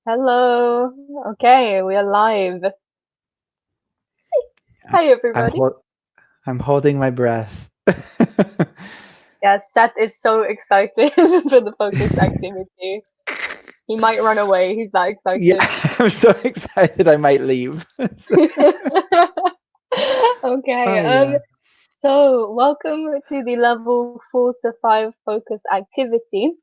Hello. Okay, we are live. Hi, I'm everybody. hol- I'm holding my breath. Yeah, Seth is so excited for the focus activity. He might run away. He's that Yeah, excited. I'm so excited I might leave. Okay. Oh yeah. So welcome to the level 4 to 5 focus activity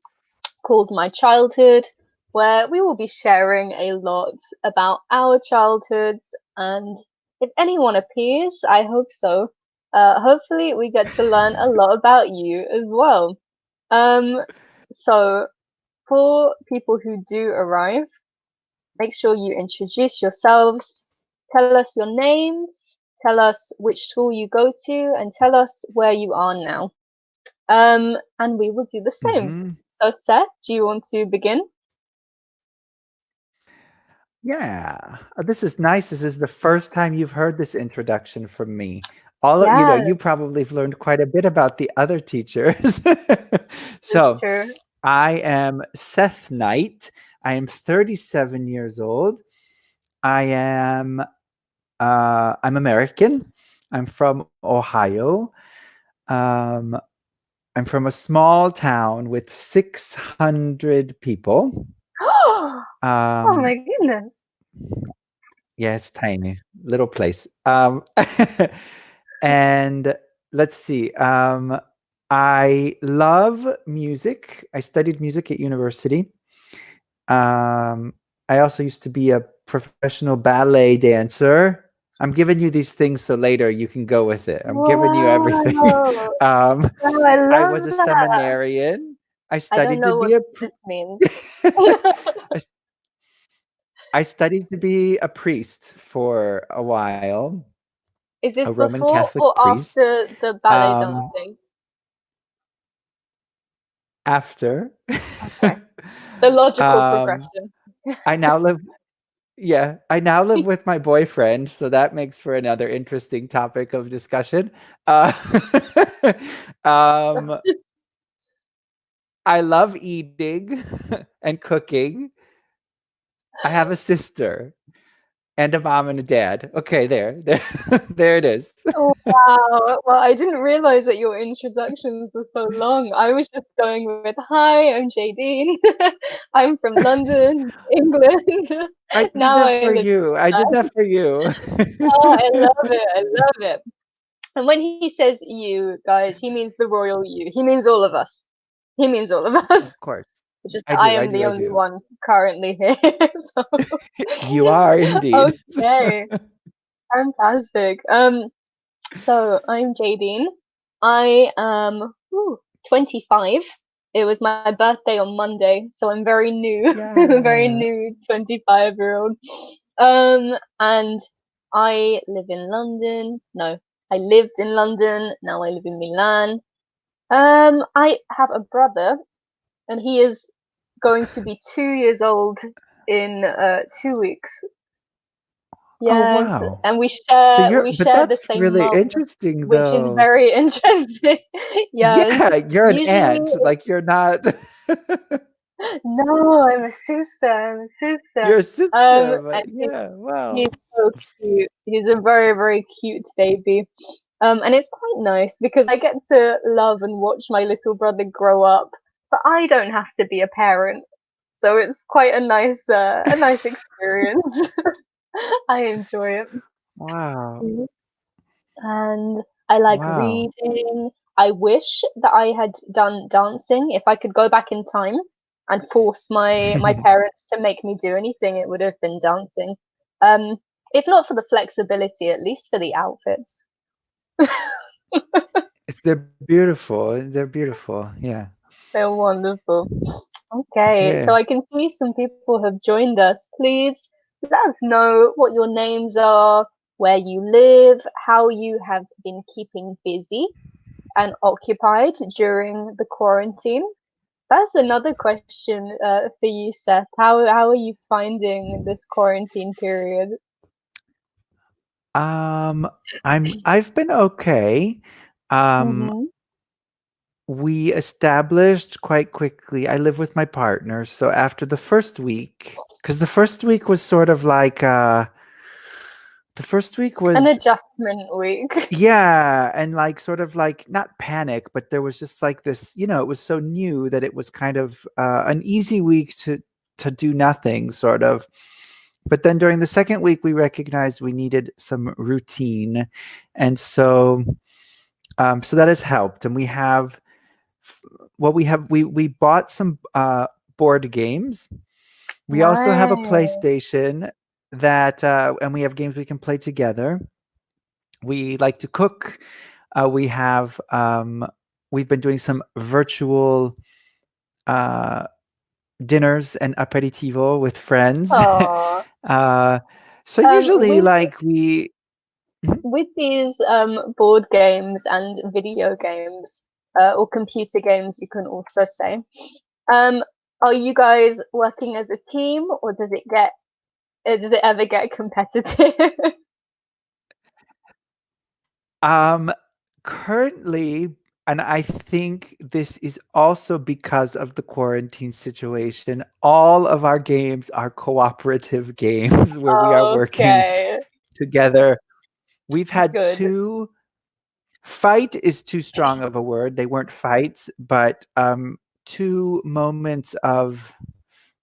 called My Childhood, where we will be sharing a lot about our childhoods. And if anyone appears, I hope so. Hopefully, we get to learn a lot about you as well. Um, so, for people who do arrive, make sure you introduce yourselves, tell us your names, tell us which school you go to, and tell us where you are now. And we will do the same. hmm So, Seth, do you want to begin? Yeah. This is nice. This is the first time you've heard this introduction from me. Yeah, You probably have learned quite a bit about the other teachers. that's So, true. I am Seth Knight. I am 37 years old. I'm American. I'm from Ohio. Um, I'm from a small town with 600 people. Oh Um, my goodness. yeah, it's tiny, little place. And let's see. I love music. I studied music at university. Um, I also used to be a professional ballet dancer. I'm giving you these things so later you can go with it. I'm giving you everything. Wow. Um, Wow, I I love was a that. seminarian. I I don't studied to know be what a this means. I, s- I studied to be a priest for a while, Is a this Roman before Catholic or priest. after the ballet Um, dancing? After, Okay. The logical um, progression. I now live. Yeah, I now live with my boyfriend, so that makes for another interesting topic of discussion. Uh, um, I love eating and cooking. I have a sister and a mom and a dad. Okay, there, there it is. Oh, wow. Well, I didn't realize that your introductions were so long. I was just going with, "Hi, I'm Jadene. I'm from London, England. I did Now that I for live." you. I did that for you. Oh, I love it. I love it. And when he says you, guys, he means the royal you. He means all of us. He means all of us. Of course. It's just I that I do. I am do. the I only do. one currently here. So, You are indeed. okay, fantastic. So I'm Jadine. I am 25. It was my birthday on Monday, so I'm very new, very Yeah. new 25-year-old. And I live in London. No, I lived in London. Now I live in Milan. I have a brother, and he is going to be 2 years old in 2 weeks. Oh, Yes, wow. and So we but share the that's same really mum, interesting which is though. very interesting. Yes, Yeah, you're an usually aunt, like you're not no, I'm a sister. I'm a sister. you're a sister, And but yeah, he's wow. so cute. He's a very, very cute baby. And it's quite nice because I get to love and watch my little brother grow up, but I don't have to be a parent, so it's quite a nice experience. I enjoy it. Wow. Mhm. And I like Wow. reading. I wish that I had done dancing. If I could go back in time and force my parents to make me do anything, it would have been dancing. Um, if not for the flexibility, at least for the outfits. They're beautiful. They're beautiful. Yeah. They're wonderful. Okay, so Yeah. I can see some people have joined us. Please let us know what your names are, where you live, how you have been keeping busy and occupied during the quarantine. That's another question for you, Seth. How are you finding this quarantine period? Um, I've been okay. Um, Mm-hmm. we established quite quickly. I live with my partner, so after the first week, because the first week was sort of like the first week An was adjustment week. yeah, and like sort of like not panic, but there was just like this, it was so new that it was kind of an easy week to do nothing, sort of. But then during the second week, we recognized we needed some routine, and so that has helped. And we have we bought some board games. We also have a Nice. PlayStation and we have games we can play together. We like to cook. We've been doing some virtual uh, dinners and aperitivo with friends. Oh, uh, so usually, with like we. Mhm. these board games and video games, or computer games, you can also say. Um, are you guys working as a team, or does it ever get competitive? Um, currently, and I think this is also because of the quarantine situation, all of our games are cooperative games where we are working Okay, together. We've had good. two. Fight is too strong of a word. They weren't fights, but two moments of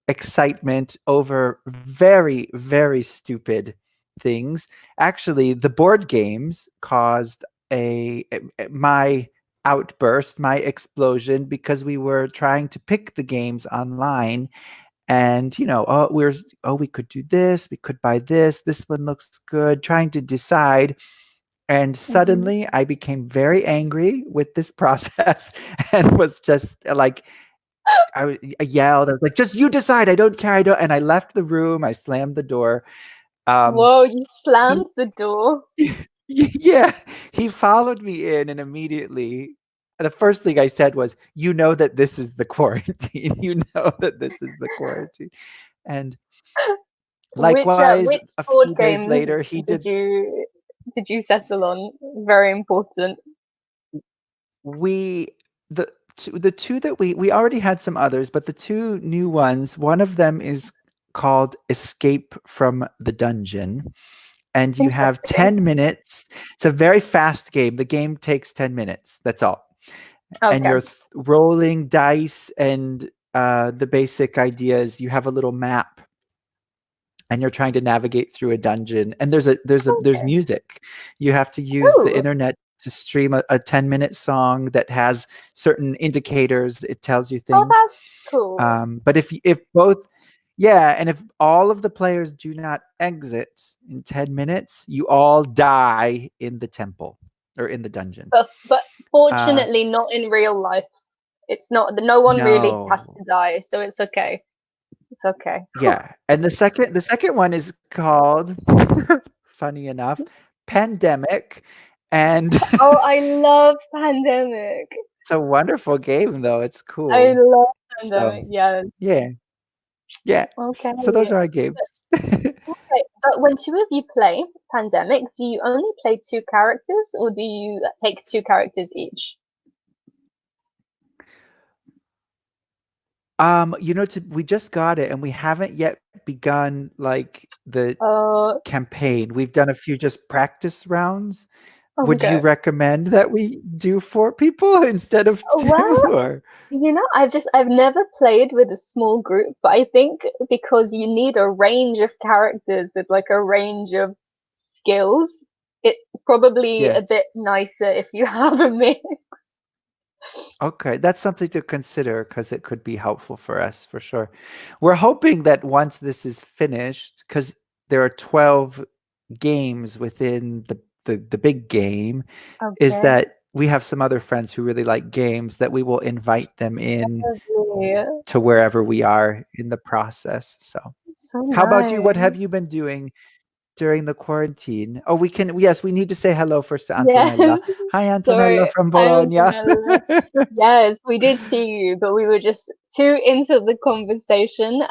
excitement over very, very stupid things. Actually, the board games caused my outburst, my explosion, because we were trying to pick the games online, and we could do this, we could buy this one looks good, trying to decide. And Hmm. suddenly I became very angry with this process and was just like, I yelled. I was like, "Just you decide. I don't care. I don't." And I left the room. I slammed the door. Um, Whoa, you he, slammed the door. yeah, he followed me in, and immediately, the first thing I said was, "You know that this is the quarantine. You know that this is the quarantine." And likewise, Which a board few days games later, he did did. you settle on? It's very important. We the two that we already had some others, but the two new ones, one of them is called Escape from the Dungeon, and you have Interesting. 10 minutes. It's a very fast game. The game takes 10 minutes. That's all. And Okay. you're rolling dice, and the basic idea is you have a little map, and you're trying to navigate through a dungeon, and there's Okay. music. You have to use the Oh, internet to stream a 10-minute song that has certain indicators. It tells you oh, things. that's cool. But if both, yeah, and if all of the players do not exit in 10 minutes, you all die in the temple or in the dungeon. But uh fortunately, not in real life. It's not. No one really has no. to die, so it's okay. It's okay. Yeah, and the second one is called, funny enough, Pandemic, and Oh, I love Pandemic. it's a wonderful game, though. It's I cool. love So, Pandemic. Yes. yeah, yeah. Okay. So those are our But, games. okay. But when two of you play Pandemic, do you only play two characters, or do you take two characters each? We just got it, and we haven't yet begun like the Uh, campaign. We've done a few just practice rounds. Would you okay. recommend that we do 4 people instead of Well, 2, or? I've never played with a small group, but I think because you need a range of characters with like a range of skills, it's probably a Yes. bit nicer if you have a mix. Okay, that's something to consider because it could be helpful for us for sure. We're hoping that once this is finished, because there are 12 games within the big game, is Okay. that we have some other friends who really like games that we will invite them in Lovely. to wherever we are in the process. So, So how about you? What have nice. you been doing during the quarantine? Oh, yes, we need to say hello first to Yes. Antonella. Hi, Antonella Sorry, from hi Bologna. Antonella. Yes, we did see you, but we were just too into the conversation.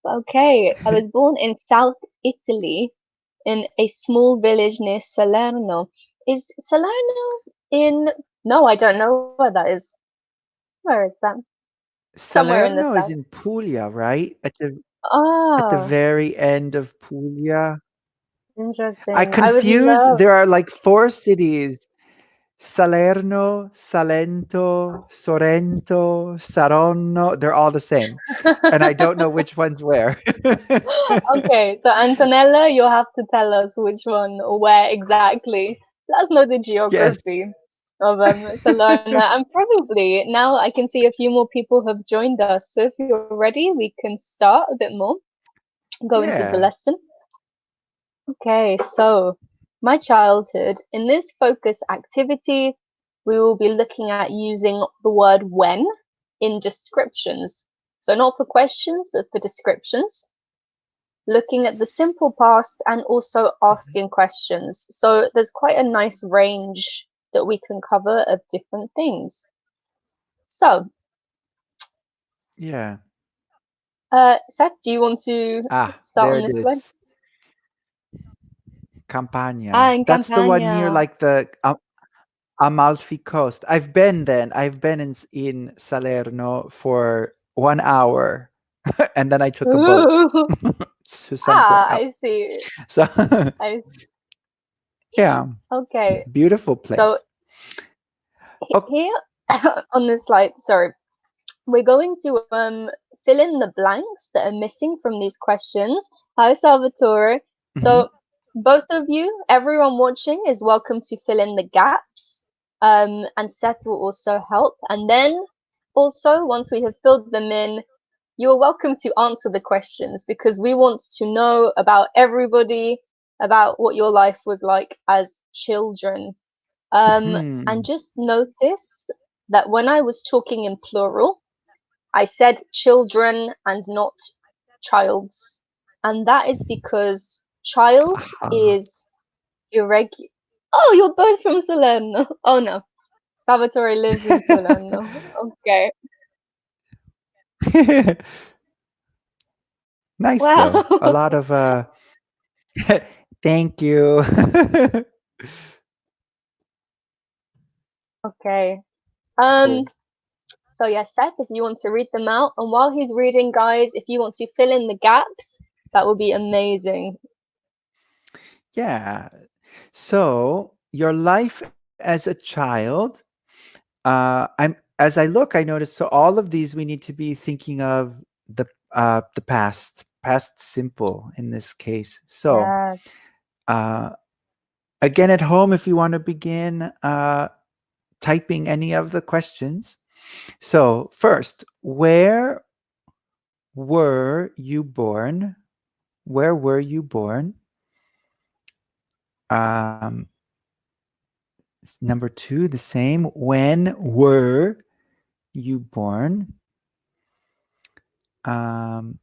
Okay, I was born in South Italy in a small village near Salerno. Is Salerno in No, I don't know where that is. Where is that? Somewhere in the Salerno is south. in Puglia, right? At the Ah, very end of Puglia. I interesting. I would confuse. love. There are like four cities: Salerno, Salento, Sorrento, Saronno. They're all the same, and I don't know which one's where. Okay, so Antonella, you'll have to tell us which one or where exactly. Let us know the Yes. geography of Salerno. And probably now I can see a few more people have joined us. So if you're ready, we can start a bit more, go into the Yeah. lesson. Okay, so my childhood. In this focus activity, we will be looking at using the word when in descriptions. So not for questions, but for descriptions. Looking at the simple past and also asking questions. So there's quite a nice range that we can cover of different things. So, Yeah. Seth, do you want to Ah, start there on it this one? is. Campania. In That's the one near Campania. like the Amalfi Coast. I've been then. I've been in Salerno for 1 hour, and then I took a boat Ooh. to somewhere I else. see. So I yeah, Okay. beautiful So place. Oh, here on this slide, sorry, we're going to fill in the blanks that are missing from these questions. Hi, Salvatore. mhm. So both of you, everyone watching, is welcome to fill in the gaps. And Seth will also help. And then also, once we have filled them in, you are welcome to answer the questions because we want to know about everybody, about what your life was like as children. And Mhm. just notice that when I was talking in plural, I said children and not childs. And that is because child Aha. is irregular. Oh, you're both from Salerno. Oh no, Salvatore lives in Salerno. Okay. Nice though. A lot Wow. of thank you. Okay. Cool. Um, so yeah, Seth, if you want to read them out, and while he's reading, guys, if you want to fill in the gaps, that would be amazing. Yeah. So, your life as a child, I'm as I look, I notice so all of these we need to be thinking of the past simple in this case. So, Yes. uh, again at home, if you want to begin typing any of the questions. So, first, where were you born? Where were you born? Um, Number two, the same. When were you born? Um,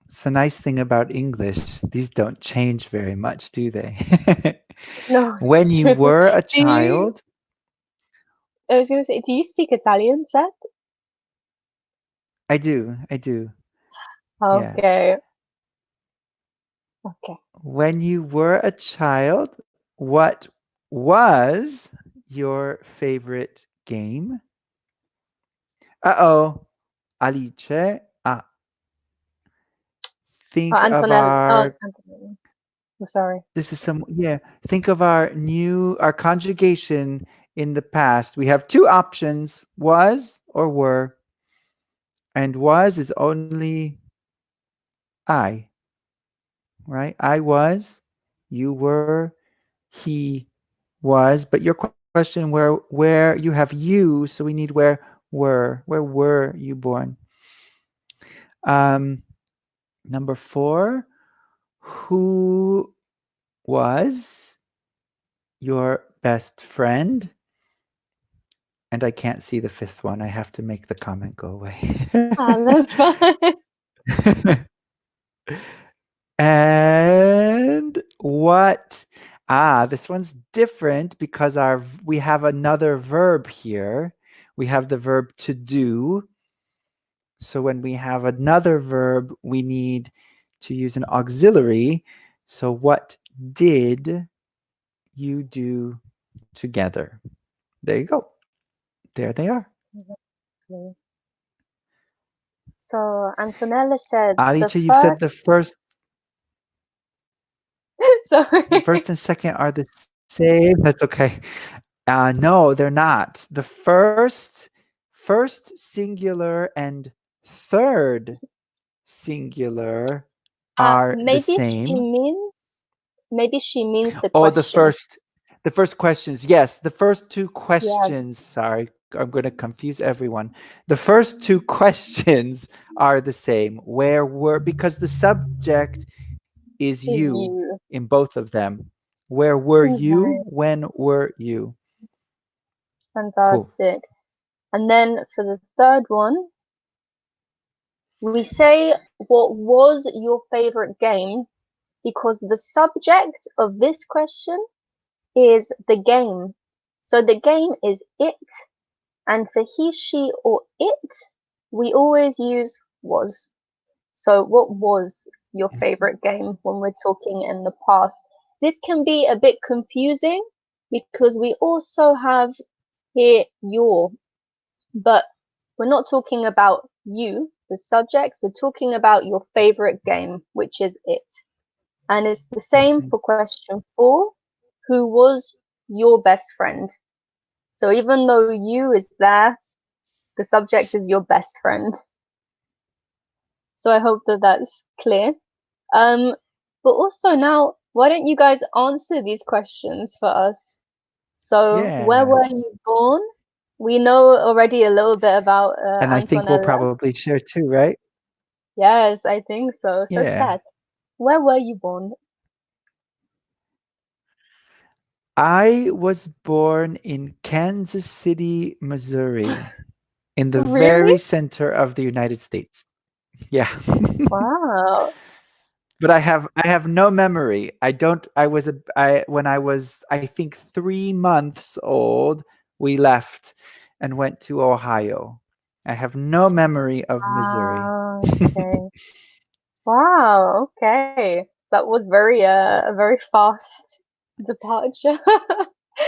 it's the nice thing about English. These don't change very much, do they? No, When it's you true. were a Do you? child, I was gonna say, do you speak Italian, Seth? I do. I do. Yeah. Okay. Okay. When you were a child, what was your favorite game? Uh-oh. Alice. Ah, think of Antonella. Oh, our Antonella. I'm sorry. this is some yeah, think of our conjugation in the past. We have two options, was or were. And was is only I, right? I was, you were, he was, but your question where you have you, so we need where were you born? Um Number 4, who was your best friend? And I can't see the fifth one. I have to make the comment go away. That's fine. And what? Ah, this one's different because we have another verb here. We have the verb to do. So when we have another verb, we need to use an auxiliary. So what did you do together? There you go. There they are. Exactly. So Antonella said the Alicia, you said first. the first Sorry. and second are the same. That's okay. No, they're not. The first singular and third singular are the Maybe she same. means. Maybe she means the Oh, question. the first questions. Yes, the first two Yeah, questions. Sorry, I'm going to confuse everyone. The first two questions are the same. Where were, because the subject is is you you. in both of them. Where were you? Right. When were you? Cool. Fantastic. And then for the third one, we say what was your favorite game because the subject of this question is the game. So the game is it, and for he, she, or it, we always use was. So what was your favorite game when we're talking in the past? This can be a bit confusing because we also have here your, but we're not talking about you, the subject, we're talking about your favorite game, which is it. And it's the same Mhm. for question 4. Who was your best friend? So even though you is there, the subject is your best friend. So I hope that that's clear. Um, but also now, why don't you guys answer these questions for us? So, where Yeah. were you born? We know already a little bit about And I think we'll Antonella. probably share too, right? Yes, I think so. So, Yeah. Seth, where were you born? I was born in Kansas City, Missouri, in the Really? very center of the United States. Yeah. Wow. But I have no memory. I don't I was a I when I was, I think, 3 months old, we left and went to Ohio. I have no memory of Missouri. Ah, okay. Wow, okay. That was very a very fast departure.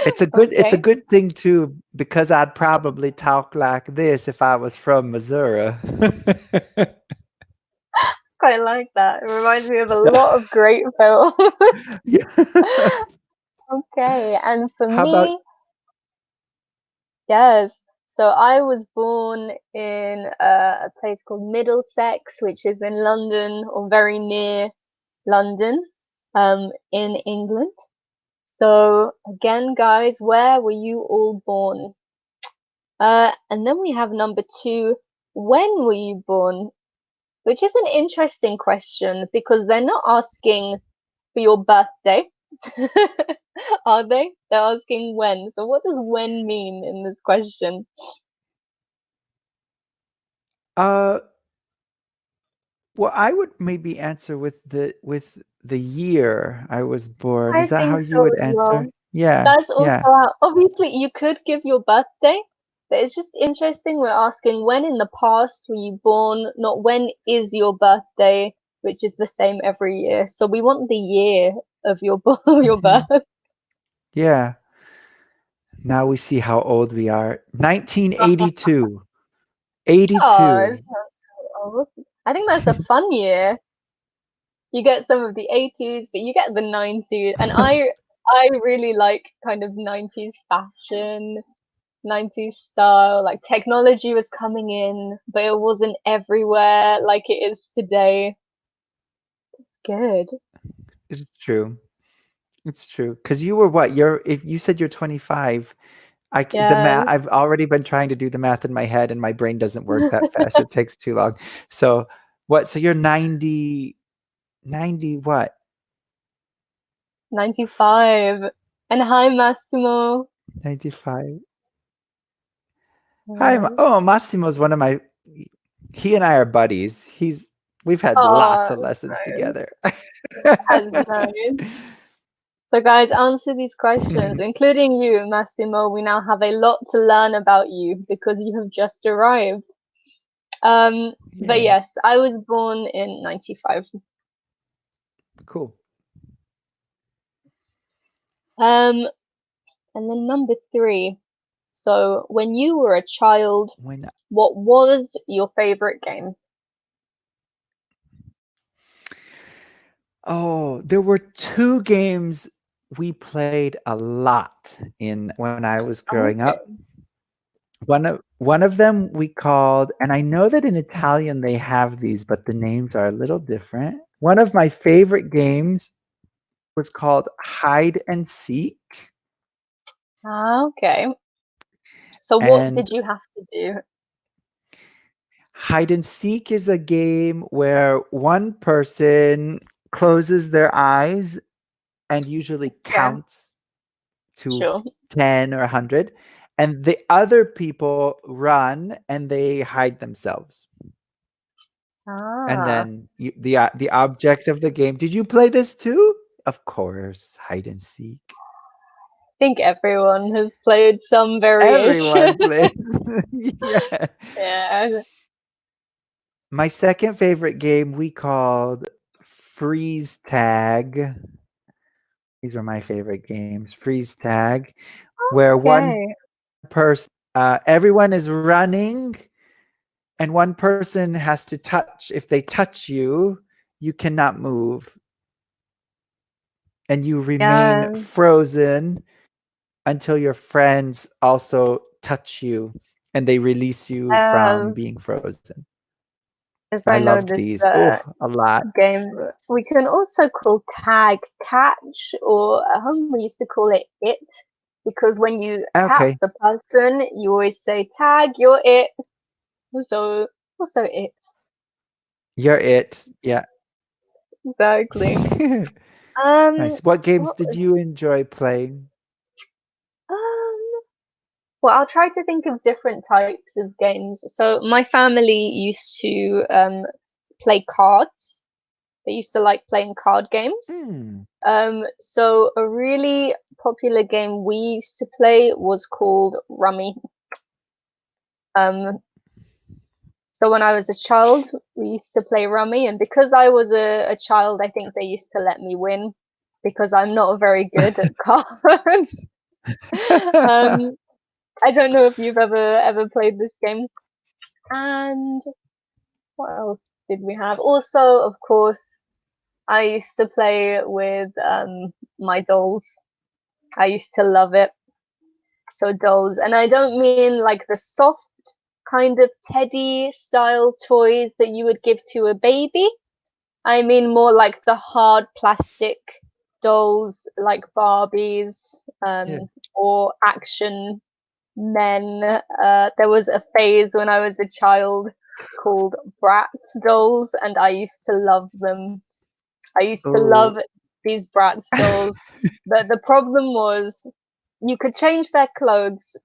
It's a Okay. good thing too, because I'd probably talk like this if I was from Missouri. Quite like that. It reminds me of a So, lot of great films. yeah. Okay, and for How about me, yes. So I was born in a place called Middlesex, which is in London or very near London, in England. So again, guys, where were you all born? And then we have number 2. When were you born? Which is an interesting question because they're not asking for your birthday. Are they? They're asking when. So what does when mean in this question? uh well, I would maybe answer with the year I was born. I Is that how think you so would as well. answer? Yeah. That's also Yeah. how, obviously you could give your birthday, but it's just interesting we're asking when in the past were you born, not when is your birthday, which is the same every year. So we want the year of your your Mhm. birth. Yeah. Now we see how old we are. 1982. Oh, it's 82. not so old. I think that's a fun year. You get some of the 80s, but you get the 90s. And I really like kind of 90s fashion, 90s style. Like technology was coming in, but it wasn't everywhere like it is today. Good. It's true. It's true. Because you were what? If you said you're 25, the Yeah, math, I've already been trying to do the math in my head and my brain doesn't work that fast. It takes too long. So what? So you're 90 what? 95. And hi, Massimo. 95. Hi. Yes. Oh, Massimo's one of my, he and I are buddies. We've had lots Oh, of lessons nice. together. That's nice. So, guys, answer these questions, including you, Massimo. We now have a lot to learn about you because you have just arrived. But Yeah. yes, I was born in 95. Cool. Um, and then number 3. So, when you were a child, When what was your favorite game? Oh, there were two games we played a lot in when I was growing up. Okay. One of them we called, and I know that in Italian they have these, but the names are a little different. One of my favorite games was called Hide and Seek. Okay. So, what And did you have to do? Hide and Seek is a game where one person closes their eyes and usually Yeah, counts to sure. 10 or 100, and the other people run and they hide themselves. And Ah, then the object of the game. Did you play this too? Of course, hide and seek. I think everyone has played some variation. Everyone plays. Yeah. Yeah. My second favorite game we called Freeze Tag. These were my favorite games. Freeze Tag, where one Okay. person, everyone is running, and one person has to touch. If they touch you, you cannot move, and you remain Yeah. frozen until your friends also touch you and they release you from Um, being frozen. as I I know loved this these. Oh, a lot. game, we can also call tag catch, or at home we used to call it, because when you tap Okay. the person, you always say tag, you're it. So also it. You're it. Yeah. Exactly. Um, Nice. What games what did was you enjoy playing? um well, I'll try to think of different types of games. So my family used to play cards. They used to like playing card games. Hmm. So a really popular game we used to play was called Rummy. Um, so when I was a child, we used to play Rummy, and because I was a child, I think they used to let me win because I'm not very good at cards. um, I don't know if you've ever played this game. And what else did we have? Also, of course, I used to play with my dolls. I used to love it. So dolls, and I don't mean like the soft kind of teddy style toys that you would give to a baby. I mean more like the hard plastic dolls like Barbies, Yeah. or action men. There was a phase when I was a child called Bratz dolls, and I used to love them. I used to love Oh. these Bratz dolls. But the problem was you could change their clothes,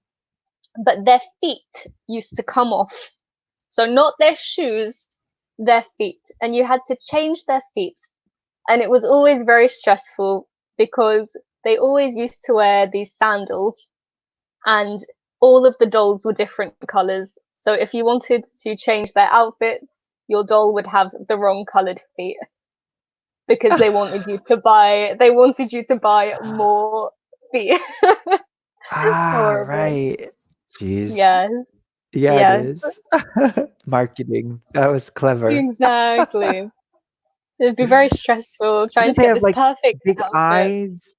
but their feet used to come off. So not their shoes, their feet. And you had to change their feet. And it was always very stressful because they always used to wear these sandals, and all of the dolls were different colors. So if you wanted to change their outfits, your doll would have the wrong colored feet because they wanted you to buy more feet. Ah, Horrible. right. Jeez. Yes, Yeah, it yes, is. Marketing. That was clever. exactly. It'd be very stressful trying Didn't to they get have this like perfect big outfit. eyes?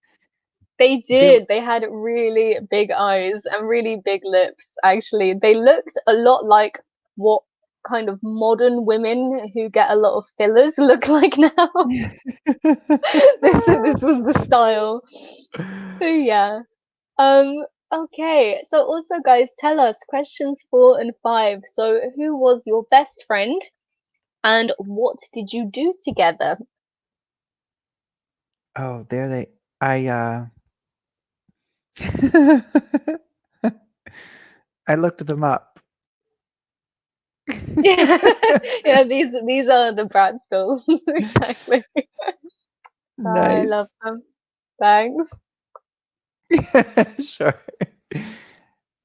They They did. They had really big eyes and really big lips, actually. They looked a lot like what kind of modern women who get a lot of fillers look like now. This was the style. So yeah. Um, okay. So also guys, tell us questions 4 and 5. So who was your best friend and what did you do together? Oh, there they I I looked them up. Yeah, yeah, these are the Bratz dolls. Exactly. I love Nice. them. Thanks. Sure.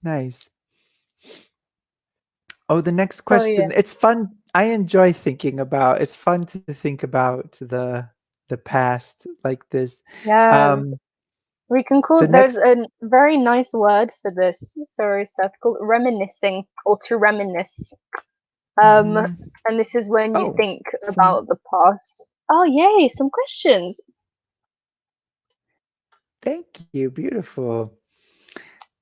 Nice. Oh, the next So yeah. question. It's fun. I enjoy thinking about. It's fun to think about the past like this. Yeah. Um, We can call The there's next. a very nice word for this. Sorry, Seth, called reminiscing or to reminisce. Um, Mhm. and this is when you Oh, think some. about the past. Oh, yay, some questions. Thank you. Beautiful.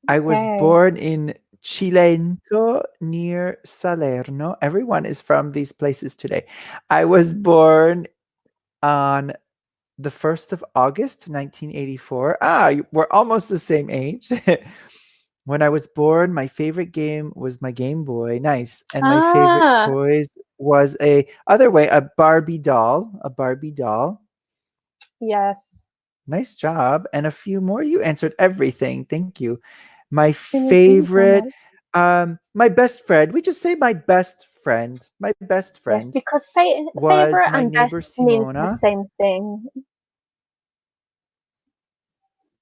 I was Okay. born in Cilento near Salerno. Everyone is from these places today. I was born on the 1st of August, 1984. We're almost the same age. When I was born, my favorite game was my Game Boy. Nice. And my favorite Ah, toys was a Barbie doll, yes. Nice job. And a few more. You answered everything. Thank you. My Thank you so favorite, much. my best friend. We just say my best friend. My best Yes, friend because was favorite my and best neighbor means the Simona. same thing.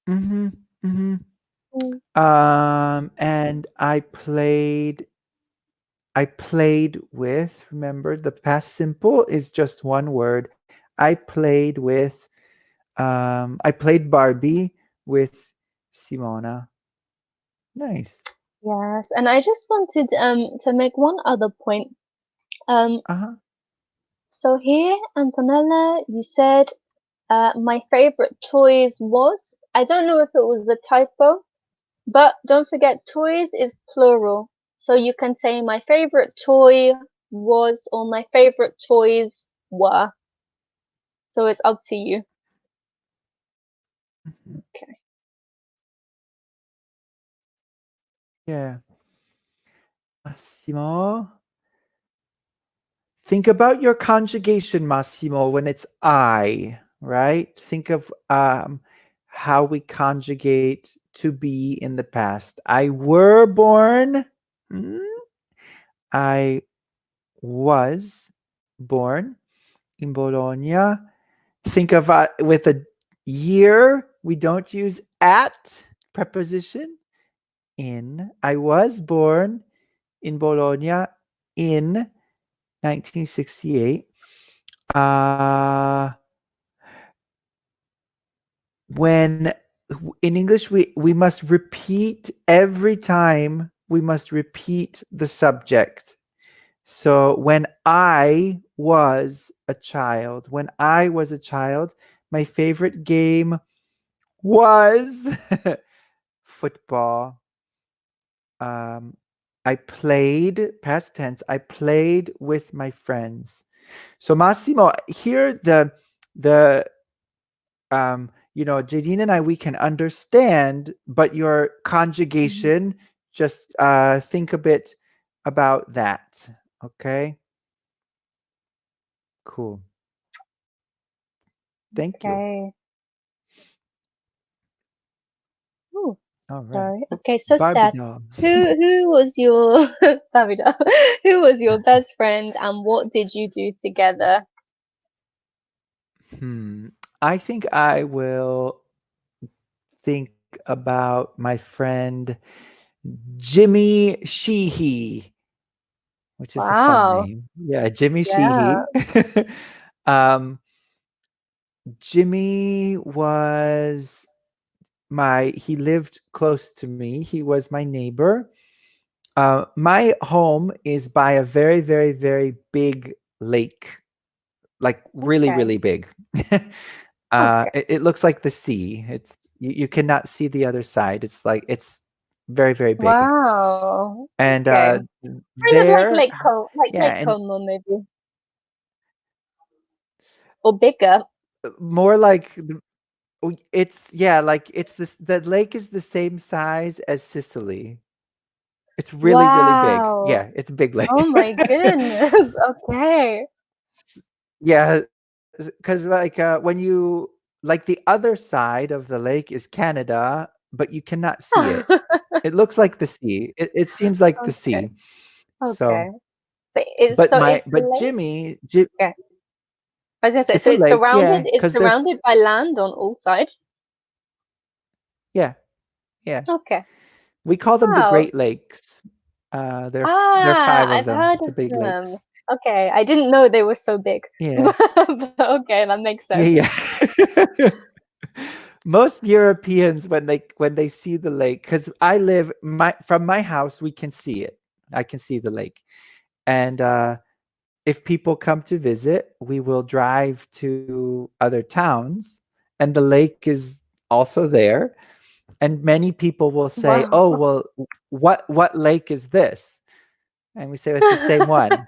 Mm-hmm. Mm-hmm. Mm. And I played with, remember, the past simple is just one word. I played Barbie with Simona. Nice. Yes, and I just wanted to make one other point. Um, Uh-huh. so here, Antonella, you said my favorite toys was. I don't know if it was a typo, but don't forget toys is plural. So you can say my favorite toy was or my favorite toys were. So it's up to you. Mhm. Okay. Yeah. Massimo. Think about your conjugation, Massimo, when it's I, right? Think of how we conjugate to be in the past. I were born. Mm, I was born in Bologna. Think of with a year. We don't use at preposition in. I was born in Bologna in 1968. Uh, when in English we must repeat every time. We must repeat the subject. So when I was a child, my favorite game was football. Um, I played, past tense, I played with my friends. So Massimo, here the Jadine and I, we can understand, but your Mhm. conjugation, just think a bit about that. Okay, cool. Thank you. Okay. Ooh, All right. sorry. Oops, Okay, so Barbie Seth, doll. who was your Davida? Who was your best friend and what did you do together? Hmm. I think I will think about my friend Jimmy Sheehy, which is a fun Wow. name. Yeah, Jimmy Yeah. Sheehy. um, Jimmy he lived close to me. He was my neighbor. My home is by a very, very, very big lake, like really, Okay. really big. Okay. It looks like the sea. You cannot see the other side. It's very, very big. Wow. And Okay. Kind of like there, Like yeah, Lake and Como maybe. Or bigger. more like it's yeah, like it's this. The lake is the same size as Sicily. It's really, really big. Wow. Yeah, it's a big lake. Oh my goodness. Okay. S- yeah, because when you like the other side of the lake is Canada, but you cannot see it. It looks like the sea. It seems like the Okay. sea. So, Okay. It's a but lake? Jimmy, Okay. I was gonna say, it's so a lake, yeah, it's because they're surrounded by land on all sides. yeah, yeah. Okay. We call them the Wow. Great Lakes. There are Ah, five of I've them, heard the of big them. lakes. Okay, I didn't know they were so big. Yeah, But okay, that makes yeah, sense. yeah. Most Europeans when they see the lake, because I live from my house, we can see it. I can see the lake, and if people come to visit, we will drive to other towns, and the lake is also there. And many people will say, Wow. "Oh, well, what lake is this?" And we say it's the same one.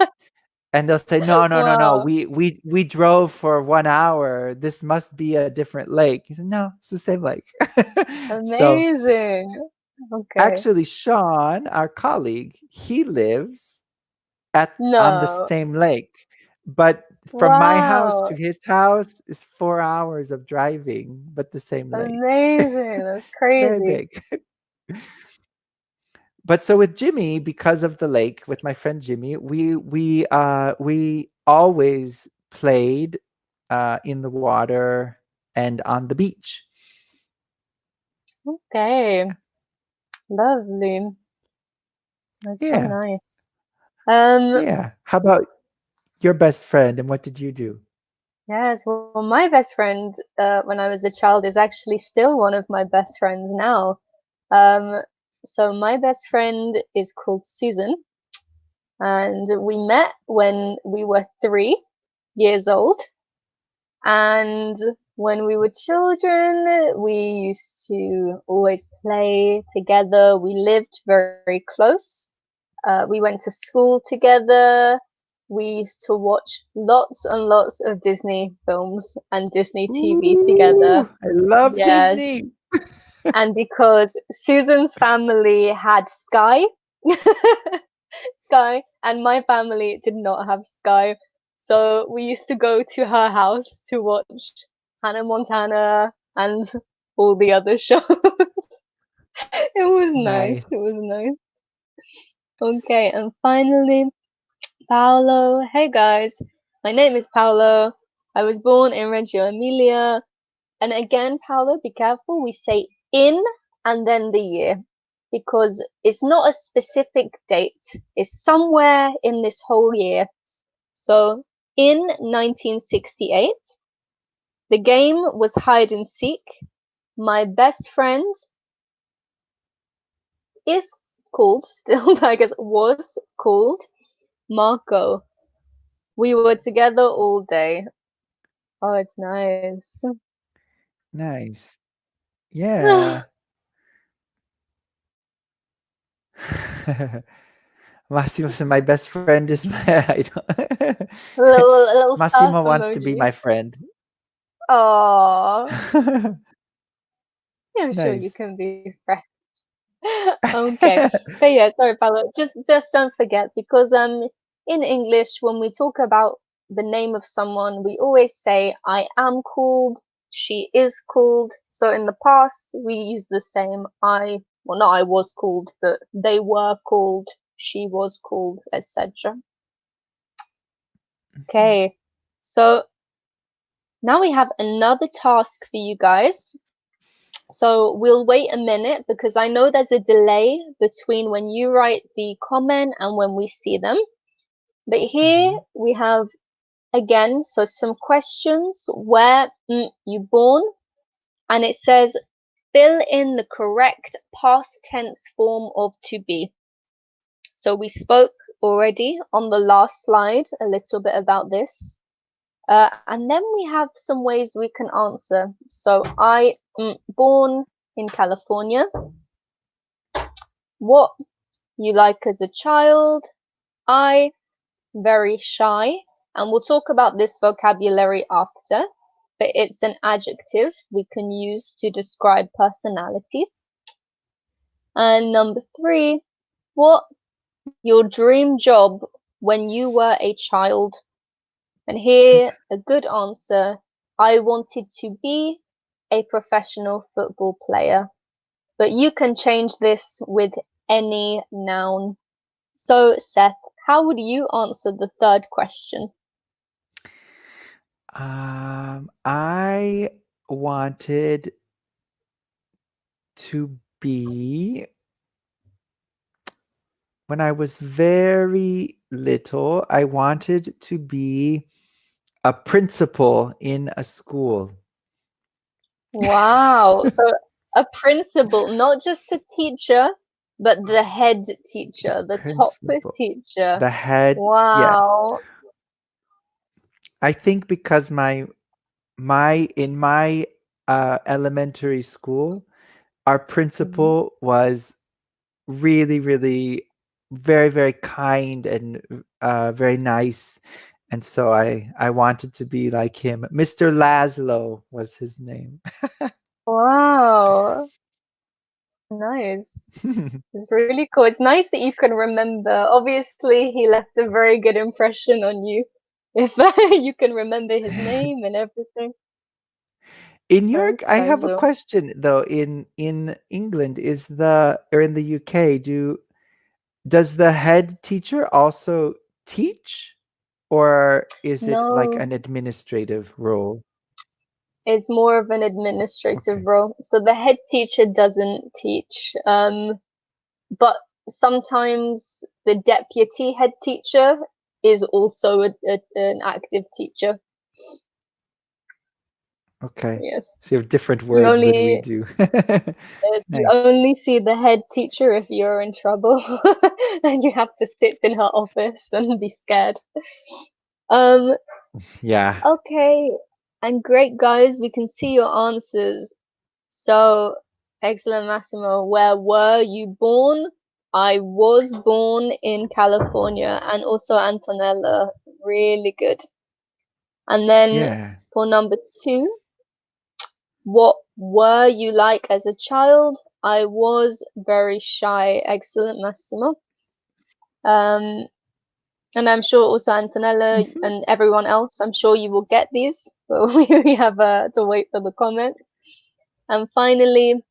And they'll say, "No, no, no, no. Wow. We drove for 1 hour. This must be a different lake." You say, "No, it's the same lake." So Amazing. Okay. actually, Sean, our colleague, he lives at on the No. same lake, but from my house to Wow. his house is 4 hours of driving, but the same lake. Amazing. That's It's very crazy. big. But so with Jimmy, because of the lake, with my friend Jimmy, we always played in the water and on the beach. Okay. Lovely. That's so Yeah, nice. Um, yeah. How about your best friend, and what did you do? yes, well, my best friend, when I was a child is actually still one of my best friends now. Um, so my best friend is called Susan, and we met when we were 3 years old. And when we were children, we used to always play together. We lived very close. We went to school together. We used to watch lots and lots of Disney films and Disney TV together. Ooh, I love Yes. Disney. And because Susan's family had Sky, Sky, and my family did not have Sky. So we used to go to her house to watch Hannah Montana and all the other shows. It was nice. Nice. It was nice. Okay, and finally, Paolo. Hey guys, my name is Paolo. I was born in Reggio Emilia. And again, Paolo, be careful. We say in and then the year because it's not a specific date. It's somewhere in this whole year. So in 1968, the game was hide and seek. My best friend is called still, I guess was called Marco. We were together all day. Oh, it's nice. Nice. Yeah. Massimo said, "My best friend is my idol." a little surf Massimo wants to be emoji. my friend. Aww. I'm sure you Nice. can be fresh. Okay. But yeah, sorry, Paolo. Just don't forget because in English when we talk about the name of someone, we always say I am called, she is called. So in the past we use the same well not I was called, but they were called, she was called, etc. Mhm. Okay. So now we have another task for you guys. So we'll wait a minute because I know there's a delay between when you write the comment and when we see them. But here Mhm. we have again, so some questions. Where you born? And it says fill in the correct past tense form of to be. So we spoke already on the last slide a little bit about this. And then we have some ways we can answer. So I born in California. What you like as a child? I very shy. And we'll talk about this vocabulary after, but it's an adjective we can use to describe personalities. And number 3, what your dream job when you were a child? And here, a good answer, I wanted to be a professional football player. But you can change this with any noun. So, Seth, how would you answer the third question? I wanted to be when I was very little, I wanted to be a principal in a school. Wow. So a principal, not just a teacher, but the head teacher, the top Principal. teacher. The head, yes. Wow. I think because my elementary school, our Mhm. principal was really, really very, very kind and very nice. And so I wanted to be like him. Mr. Laszlo was his name. Wow. Nice. It's really cool. It's nice that you can remember. Obviously, he left a very good impression on you. If you can remember his name and everything. In Very York, I have a special. question though. In England, is the or in the UK, does the head teacher also teach, or is it like No, an administrative role? it's more of an administrative Okay. role. So the head teacher doesn't teach. But sometimes the deputy head teacher is also an active teacher. Okay. Yes. So you have different You words than we only do. you Nice. only see the head teacher if you're in trouble and you have to sit in her office and be scared. Um, Yeah. okay. And great guys, we can see your answers. So, excellent Massimo, where were you born? I was born in California, and also Antonella, really good. And then Yeah. for number two, what were you like as a child? I was very shy. Excellent Massimo. Um, and I'm sure also Antonella Mhm. and everyone else, I'm sure you will get these, but we have to wait for the comments. And finally,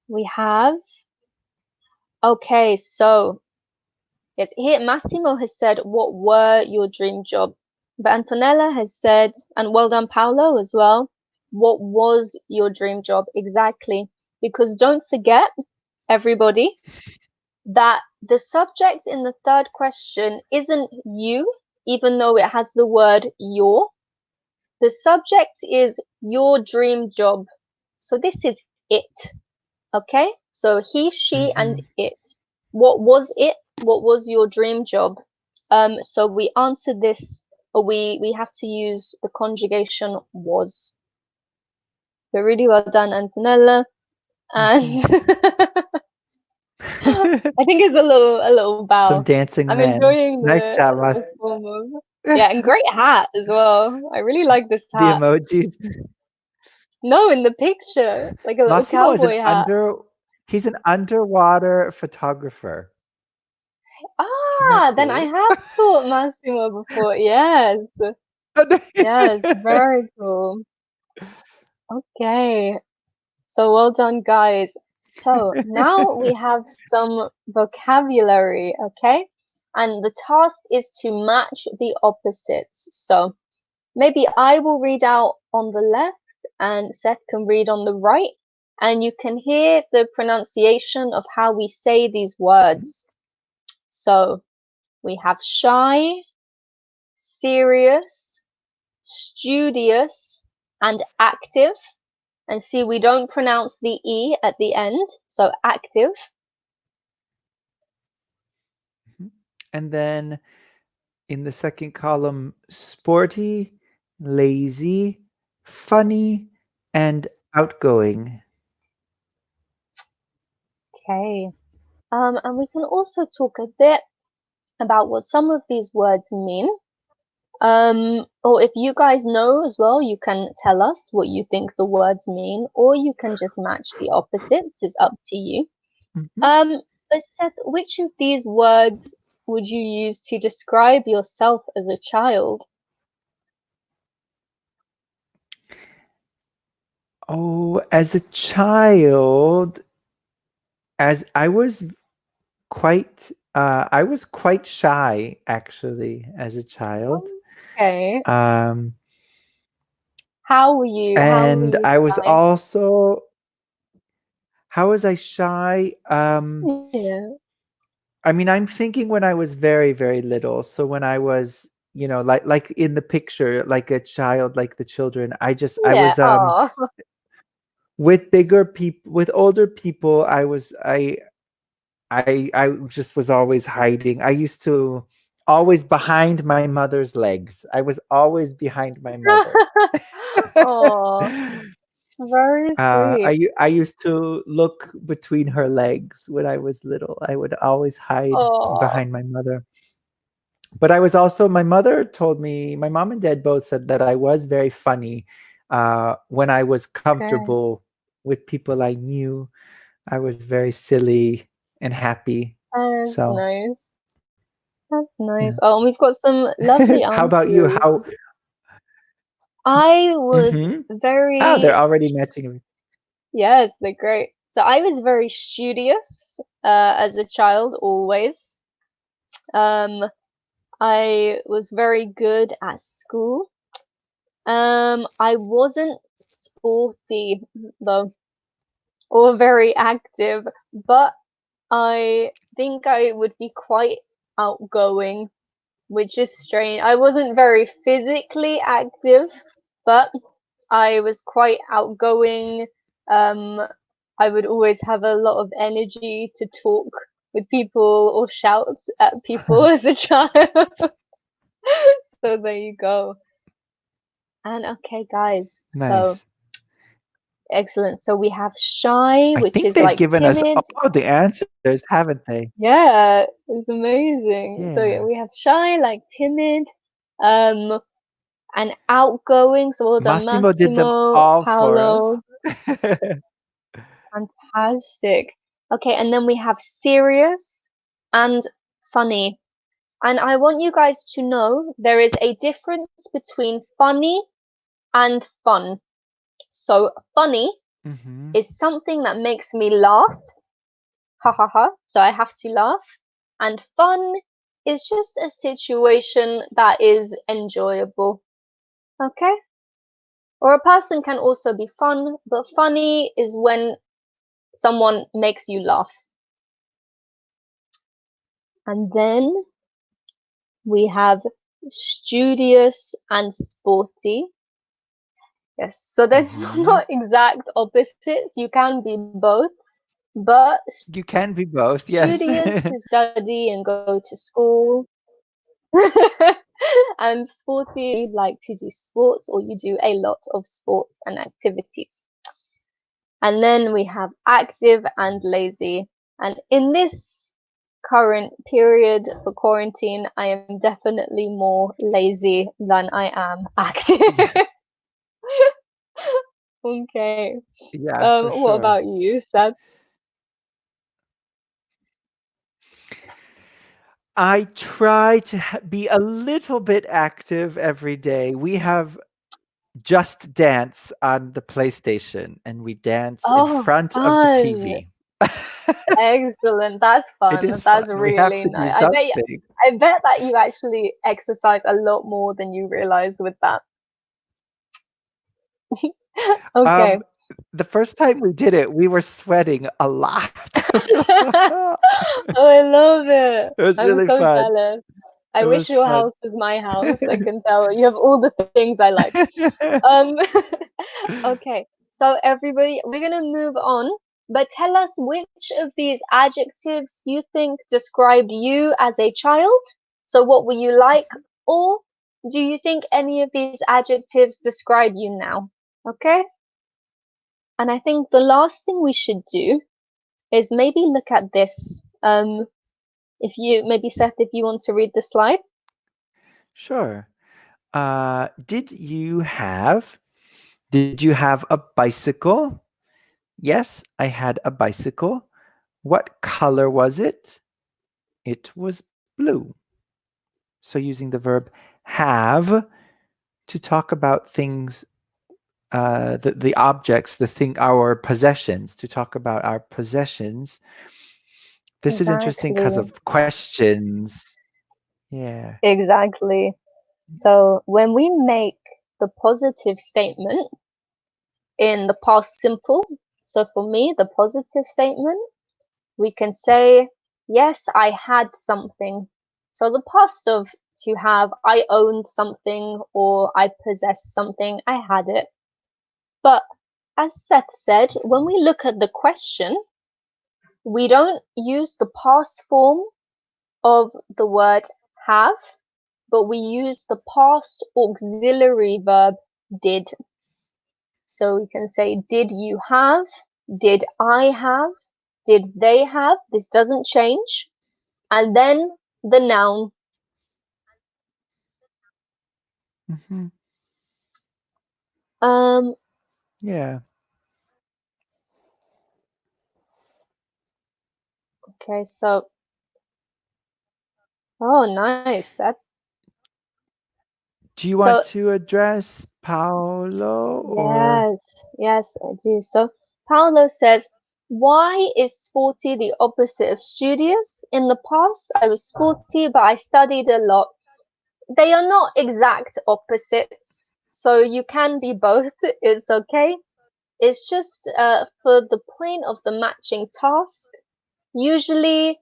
we have, okay, so yes, here Massimo has said, what were your dream job? But Antonella has said, and well done, Paolo, as well. What was your dream job exactly? Because don't forget, everybody, that the subject in the third question isn't you, even though it has the word your. The subject is your dream job. So this is it. Okay? So he, she, and Mhm. it. What was it? What was your dream job? So we answer this, or we have to use the conjugation was. So really well done, Antonella. Mhm. And I think it's a little Some bow. dancing I'm men. enjoying Nice job, the form of, yeah, and great hat as well. I really like this the hat. emojis. No, in the picture, like a little Massimo is cowboy hat. he's an underwater photographer. Isn't that Ah, then I cool? have taught Massimo before. Yes. Yes, very cool. Okay. So well done, guys. So now we have some vocabulary, okay? And the task is to match the opposites. So maybe I will read out on the left and Seth can read on the right, and you can hear the pronunciation of how we say these words. So we have shy, serious, studious, and active. And see, we don't pronounce the E at the end, so active. And then in the second column, sporty, lazy, funny, and outgoing. Okay. And we can also talk a bit about what some of these words mean. Or if you guys know as well, you can tell us what you think the words mean, or you can just match the opposites. It's up to you. Mhm. Um, but Seth, which of these words would you use to describe yourself as a child? Oh, as a child, as I was quite shy actually as a child. Okay. Um, How were and you I was shy? also how was I shy? Yeah. I mean, I'm thinking when I was very, very little. So when I was, like in the picture, like a child, like the children, I Yeah. was Oh. with bigger people, with older people, I just was always hiding. I used to always behind my mother's legs. I was always behind my mother. Oh, very sweet. I used to look between her legs when I was little. I would always hide Oh, behind my mother. But I was also, my mother told me, my mom and dad both said that I was very funny when I was okay. comfortable with people I knew. I was very silly and happy. That's So, nice. That's yeah. nice. Oh, and we've got some lovely How about you? How? answers. I was Mm-hmm. Oh, they're very, already matching. yes, they're great. So I was very studious as a child, always. Um, I was very good at school. I wasn't sporty though, or very active, but I think I would be quite outgoing, which is strange. I wasn't very physically active, but I was quite outgoing. Um, I would always have a lot of energy to talk with people or shout at people as a child. So there you go. And okay, guys, so Nice. excellent. So we have shy, I which think is they've like given us timid. all the answers, haven't they? Yeah, it's amazing. So yeah, Yeah. we have shy, like timid, um, and outgoing. So well done, Massimo did them Massimo, all for us. Paolo. Fantastic. Okay, and then we have serious and funny. And I want you guys to know there is a difference between funny and fun. So funny Hmm. is something that makes me laugh, ha ha ha. So I have to laugh. And fun is just a situation that is enjoyable. Okay? Or a person can also be fun, but funny is when someone makes you laugh. And then we have studious and sporty. Yes, so they're Hmm. not exact opposites. You can be both, but You can be both, yes. studious is study and go to school. And sporty, you like to do sports or you do a lot of sports and activities. And then we have active and lazy. And in this current period for quarantine, I am definitely more lazy than I am active. Yeah, Okay. yeah, for What sure. about you, Seth? I try to be a little bit active every day. We have Just Dance on the PlayStation, and we dance in Oh, front of the fun. TV. Excellent. That's It fun. is fun. That's We have really to do nice. something. I bet that you actually exercise a lot more than you realize with that. Okay. Um, the first time we did it, we were sweating a lot. Oh, I love it. It was I'm really so fun. jealous. I It wish was your fun. house was my house. I can tell you have all the things I like. Um, okay. So everybody, we're gonna move on, but tell us which of these adjectives you think described you as a child. So what were you like, or do you think any of these adjectives describe you now? Okay? And I think the last thing we should do is maybe look at this. If you maybe Seth, if you want to read the slide. Sure. Did you have a bicycle? Yes, I had a bicycle. What color was it? It was blue. So using the verb have to talk about things, the objects, our possessions, to talk about our possessions. This is interesting because Exactly. of questions. Yeah. Exactly. So when we make the positive statement in the past simple, so for me, the positive statement, we can say, yes, I had something. So the past of to have, I owned something or I possessed something, I had it. But as Seth said, when we look at the question, we don't use the past form of the word have, but we use the past auxiliary verb did. So we can say, did you have? Did I have? Did they have? This doesn't change. And then the noun. Hmm. Um, Yeah. okay, so, oh, nice. Do you want So, to address Paolo or? yes, yes, I do. So, Paolo says, why is sporty the opposite of studious? In the past, I was sporty, but I studied a lot. They are not exact opposites, so you can be both. It's okay. It's just for the point of the matching task. Usually,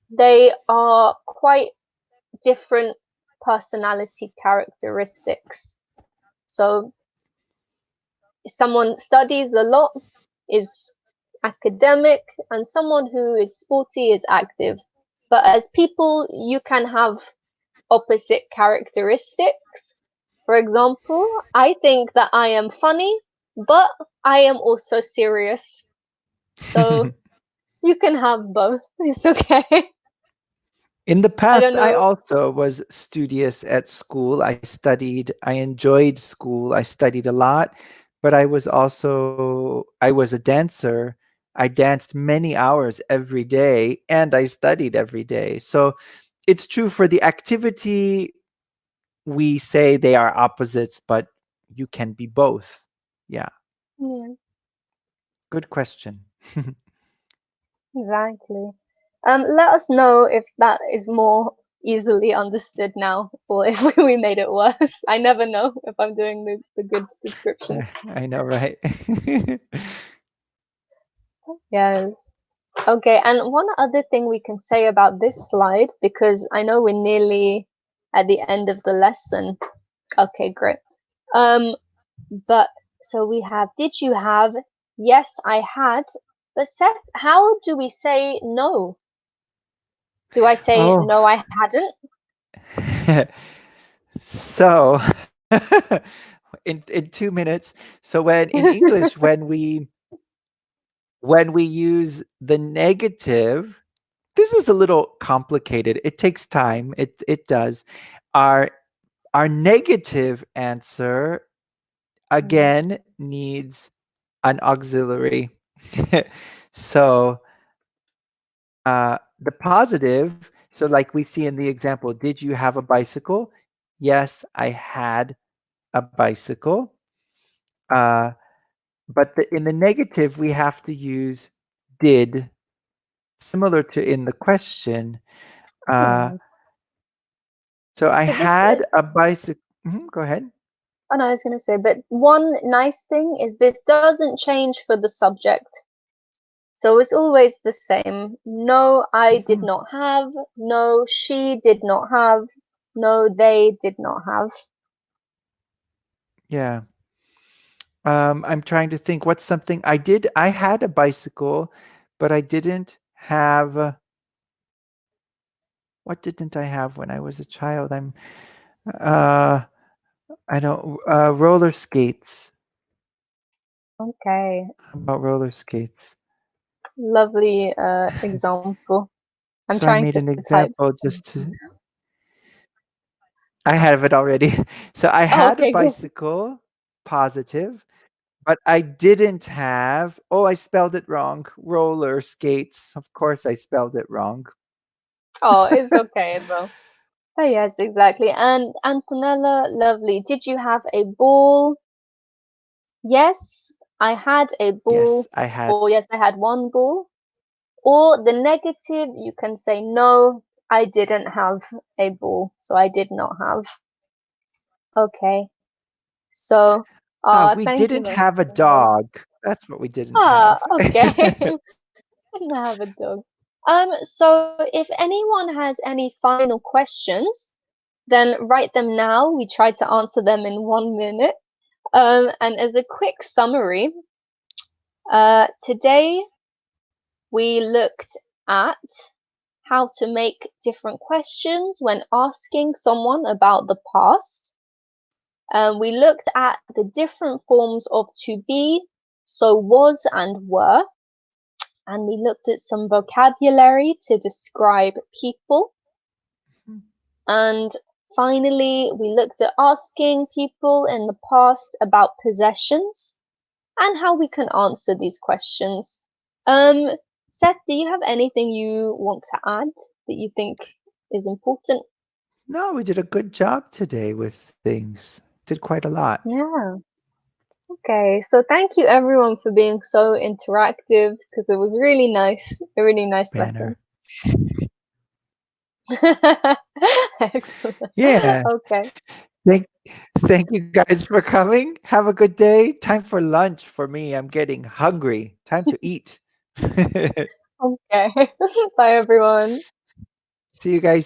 they are quite different personality characteristics. So someone studies a lot is academic, and someone who is sporty is active. But as people, you can have opposite characteristics. For example, I think that I am funny, but I am also serious. So you can have both. It's okay. In the I don't past, I know. also was studious at school. I enjoyed school. I studied a lot, but I was a dancer. I danced many hours every day and I studied every day. So it's true for the activity, we say they are opposites, but you can be both. Yeah, Yeah, good question. exactly. Let us know if that is more easily understood now, or if we made it worse. I never know if I'm doing the good descriptions. I know, right? Yes. Okay, and one other thing we can say about this slide, because I know we're nearly at the end of the lesson. Okay, great. Um, but so we have, did you have? Yes, I had. But Seth, how do we say no? Do I say Oh, no, I hadn't? so in 2 minutes. So when in English, when we use the negative, this is a little complicated. It takes time. It does. Our our negative answer Mm, again needs an auxiliary. So the positive, so like we see in the example, did you have a bicycle? Yes, I had a bicycle. Uh, but in the negative, we have to use did, similar to in the question. Uh, yeah. so I But this, had a bicycle. Go ahead. oh no, I was gonna say, but one nice thing is this doesn't change for the subject. So it's always the same. No, I did Mhm. not have. No, she did not have. No, they did not have. Yeah. I'm trying to think what's something I did. I had a bicycle, but I didn't have. What didn't I have when I was a child? Uh, I don't, roller skates. Okay, How about roller skates? lovely example. I'm So I trying made to an type. example just to. I have it already. So I Oh, had a okay, good. bicycle, positive, but I didn't have. Oh, I spelled it wrong. Roller skates. Of course, I spelled it wrong. Oh, it's okay though. Oh, yes, exactly. And Antonella, lovely. Did you have a ball? Yes, I had a Yes, ball. I had. Or yes, I had one ball. Or the negative, you can say no, I didn't have a ball, so I did not have. Okay, so We thank you, didn't have a Antonella. dog. That's what we didn't have. Okay. Didn't have a dog. So if anyone has any final questions, then write them now. We try to answer them in 1 minute. And as a quick summary, Today we looked at how to make different questions when asking someone about the past. We looked at the different forms of to be, so was and were, and we looked at some vocabulary to describe people. And finally, we looked at asking people in the past about possessions and how we can answer these questions. Seth, do you have anything you want to add that you think is important? No, we did a good job today with things. Did quite a lot. Yeah. Okay, so thank you everyone for being so interactive because it was really nice, a really nice lesson. Banner. Excellent. Yeah. Okay. Thank, thank you guys for coming. Have a good day. Time for lunch for me. I'm getting hungry. Time to eat. Okay. Bye everyone. See you guys